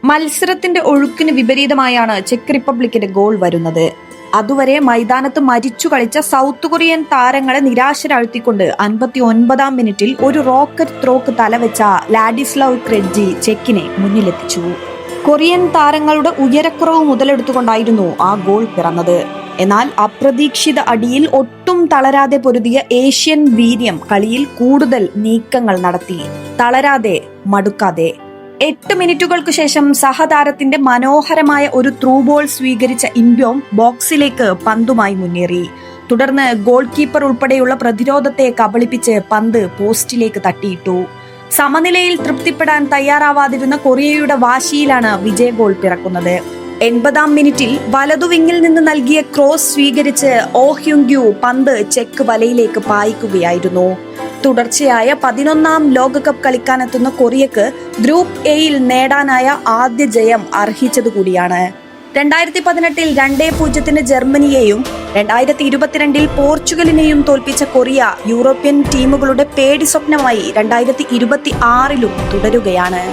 മത്സരത്തിന്റെ ഒഴുക്കിന് വിപരീതമായാണ് check റിപ്പബ്ലിക്കിന്റെ goal വരുന്നത്. അതുവരെ മൈതാനത്ത് മരിച്ചു കളിച്ച സൗത്ത് കൊറിയൻ താരങ്ങളെ നിരാശരാഴ്ത്തിക്കൊണ്ട് 59-ാം മിനിറ്റിൽ ഒരു റോക്കറ്റ് ത്രോക്ക് തലവെച്ച ലാഡിസ്ലവ് ക്രെഡ്ജി ചെക്കിനെ മുന്നിലെത്തിച്ചു. കൊറിയൻ താരങ്ങളുടെ ഉയരക്കുറവ് മുതലെടുത്തുകൊണ്ടായിരുന്നു ആ ഗോൾ പിറന്നത്. എന്നാൽ അപ്രതീക്ഷിത അടിയിൽ ഒട്ടും തളരാതെ പൊരുതിയ ഏഷ്യൻ വീര്യം കളിയിൽ കൂടുതൽ നീക്കങ്ങൾ നടത്തി. തളരാതെ, മടുക്കാതെ. 8 മിനിറ്റുകൾക്ക് ശേഷം സഹതാരത്തിന്റെ മനോഹരമായ ഒരു ത്രൂ ബോൾ സ്വീകരിച്ച ഇൻബ്യോം ബോക്സിലേക്ക് പന്തുമായി മുന്നേറി. തുടർന്ന് ഗോൾ കീപ്പർ ഉൾപ്പെടെയുള്ള പ്രതിരോധത്തെ കബളിപ്പിച്ച് പന്ത് പോസ്റ്റിലേക്ക് തട്ടിയിട്ടു. സമനിലയിൽ തൃപ്തിപ്പെടാൻ തയ്യാറാവാതിരുന്ന കൊറിയയുടെ വാശിയിലാണ് വിജയ ഗോൾ പിറക്കുന്നത്. 80-ാം മിനിറ്റിൽ വലതുവിങ്ങിൽ നിന്ന് നൽകിയ ക്രോസ് സ്വീകരിച്ച് ഓ ഹ്യുങ്ക്യു പന്ത് ചെക്ക് വലയിലേക്ക് പായിക്കുകയായിരുന്നു. തുടർച്ചയായ 11-ാം ലോകകപ്പ് കളിക്കാനെത്തുന്ന കൊറിയക്ക് ഗ്രൂപ്പ് എയിൽ നേടാനായ ആദ്യ ജയം അർഹിച്ചതുകൂടിയാണ്. 2018-ൽ 2-0 ജർമ്മനിയെയും 2022-ൽ പോർച്ചുഗലിനെയും തോൽപ്പിച്ച കൊറിയ യൂറോപ്യൻ ടീമുകളുടെ പേടി സ്വപ്നമായി 2026-ലും തുടരുകയാണ്.